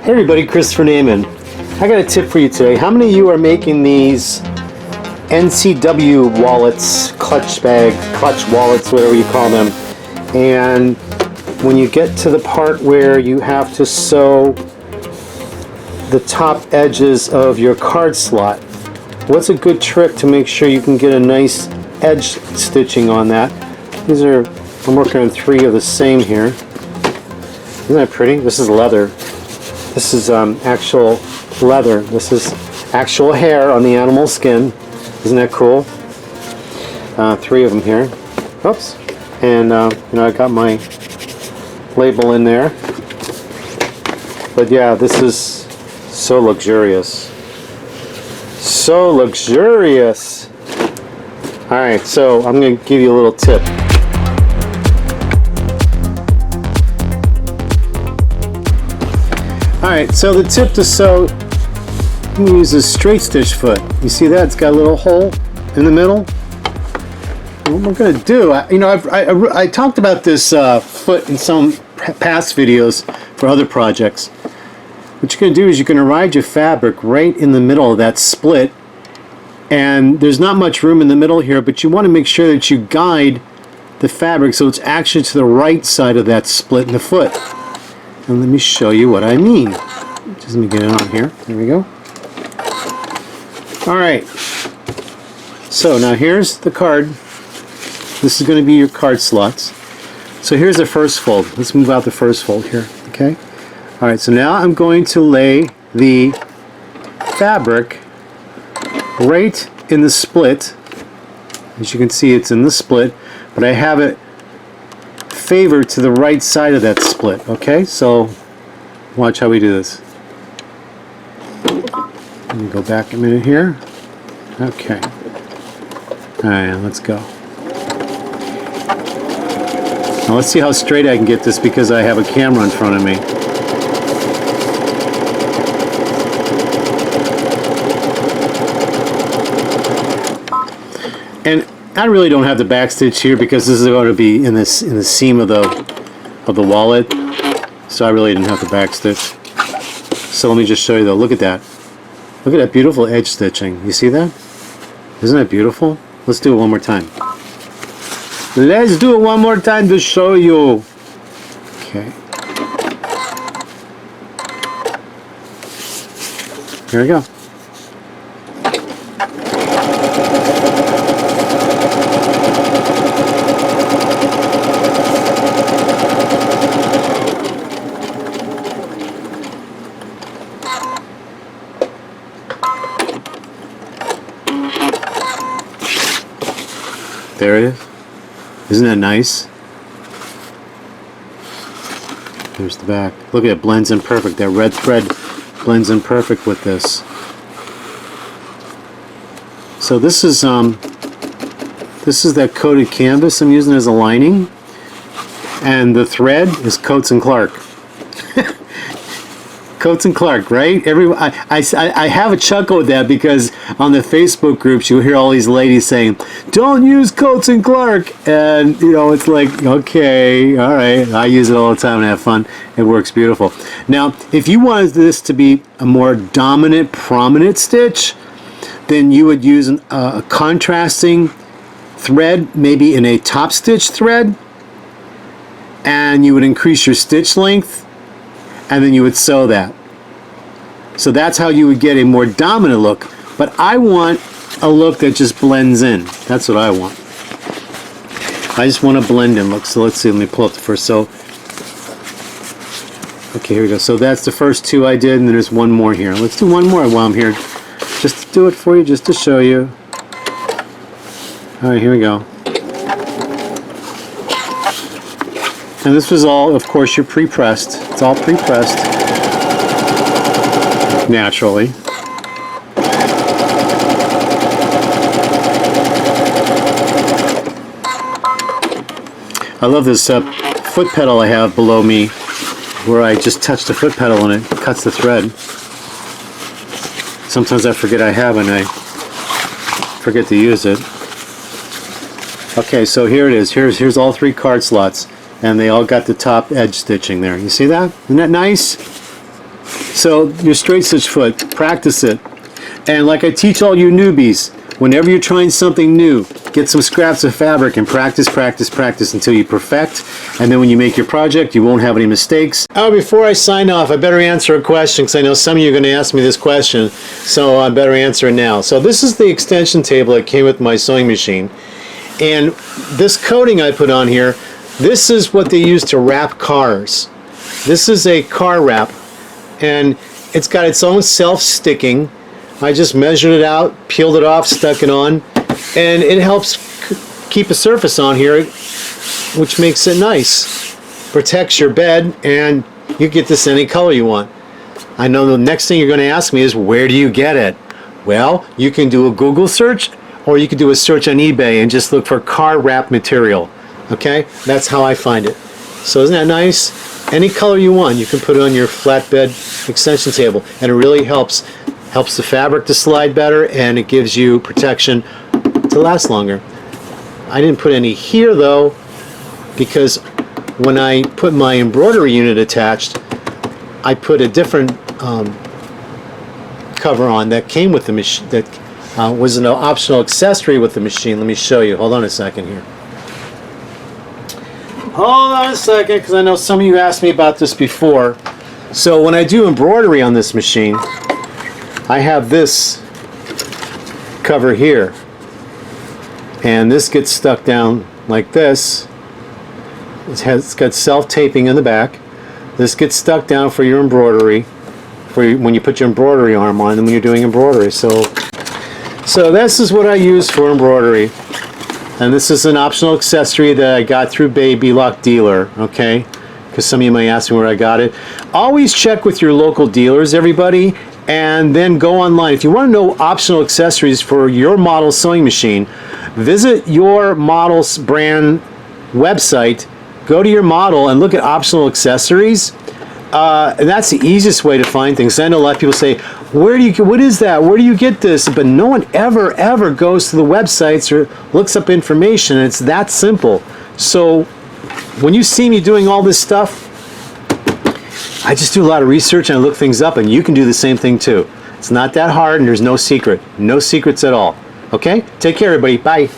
Hey everybody, Christopher Naiman. I got a tip for you today. How many of you are making these NCW wallets, clutch wallets, whatever you call them, and when you get to the part where you have to sew the top edges of your card slot, what's a good trick to make sure you can get a nice edge stitching on that? I'm working on 3 of the same here. Isn't that pretty? This is leather. This is actual leather. This is actual hair on the animal skin. Isn't that cool? 3 of them here. Oops. And I got my label in there. But yeah, this is so luxurious. So luxurious. Alright, so I'm going to give you a little tip. Alright, so the tip to sew, you can use a straight stitch foot. You see that? It's got a little hole in the middle. What we're going to do, I talked about this foot in some past videos for other projects. What you're going to do is you're going to ride your fabric right in the middle of that split. And there's not much room in the middle here, but you want to make sure that you guide the fabric so it's actually to the right side of that split in the foot. And let me show you what I mean. Just let me get it on here. There we go. Alright. So now here's the card. This is going to be your card slots. So here's the first fold. Let's move out the first fold here. Okay. Alright, so now I'm going to lay the fabric right in the split. As you can see, it's in the split, but I have it favored to the right side of that split. Okay, so watch how we do this. Let me go back a minute here. Okay. Alright, let's go. Now let's see how straight I can get this because I have a camera in front of me. And I really don't have the back stitch here because this is going to be in the seam of the wallet, so I really didn't have the back stitch. So let me just show you though. Look at that. Look at that beautiful edge stitching. You see that? Isn't that beautiful? Let's do it one more time. Let's do it one more time to show you. Okay. Here we go. There it is. Isn't that nice? Here's the back. Look at it, blends in perfect. That red thread blends in perfect with this. So this is that coated canvas I'm using as a lining, and the thread is Coats and Clark. Coats and Clark, right? I have a chuckle with that because on the Facebook groups you hear all these ladies saying, "Don't use Coats and Clark," and it's like, okay, all right. I use it all the time and have fun. It works beautiful. Now, if you wanted this to be a more dominant, prominent stitch, then you would use a contrasting thread, maybe in a top stitch thread, and you would increase your stitch length. And then you would sew that. So that's how you would get a more dominant look. But I want a look that just blends in. That's what I want. I just want a blend in look. So let's see, let me pull up the first. So, okay, here we go. So that's the first 2 I did, and then there's one more here. Let's do one more while I'm here. Just to do it for you, just to show you. Alright, here we go. And this was all, of course, you're pre-pressed. It's all pre-pressed. Naturally. I love this foot pedal I have below me where I just touch the foot pedal and it cuts the thread. Sometimes I forget I have and I forget to use it. Okay, so here it is. Here's all 3 card slots. And they all got the top edge stitching there. You see that? Isn't that nice? So your straight stitch foot, practice it. And like I teach all you newbies, whenever you're trying something new, get some scraps of fabric and practice, practice, practice until you perfect. And then when you make your project, you won't have any mistakes. Oh, before I sign off, I better answer a question because I know some of you are going to ask me this question, so I better answer it now. So this is the extension table that came with my sewing machine. And this coating I put on here, this is what they use to wrap cars. This is a car wrap, and it's got its own self-sticking. I just measured it out, peeled it off, stuck it on, and it helps keep a surface on here, which makes it nice. Protects your bed, and you get this any color you want. I know the next thing you're going to ask me is, where do you get it? Well, you can do a Google search, or you can do a search on eBay and just look for car wrap material. Okay? That's how I find it. So isn't that nice? Any color you want, you can put it on your flatbed extension table, and it really helps the fabric to slide better, and it gives you protection to last longer. I didn't put any here though, because when I put my embroidery unit attached, I put a different cover on that came with the machine, that was an optional accessory with the machine. Let me show you. Hold on a second here. Hold on a second, because I know some of you asked me about this before. So when I do embroidery on this machine, I have this cover here, and this gets stuck down like this. It's got self-taping in the back. This gets stuck down for your embroidery, when you put your embroidery arm on and when you're doing embroidery. So this is what I use for embroidery, and this is an optional accessory that I got through Baby Lock Dealer. Okay, because some of you may ask me where I got it. Always check with your local dealers, everybody. And then go online. If you want to know optional accessories for your model sewing machine, visit your model's brand website, go to your model and look at optional accessories. And that's the easiest way to find things. I know a lot of people say, what is that? Where do you get this? But no one ever goes to the websites or looks up information. It's that simple. So when you see me doing all this stuff, I just do a lot of research and I look things up, and you can do the same thing too. It's not that hard, and there's no secret. No secrets at all. Okay? Take care, everybody. Bye.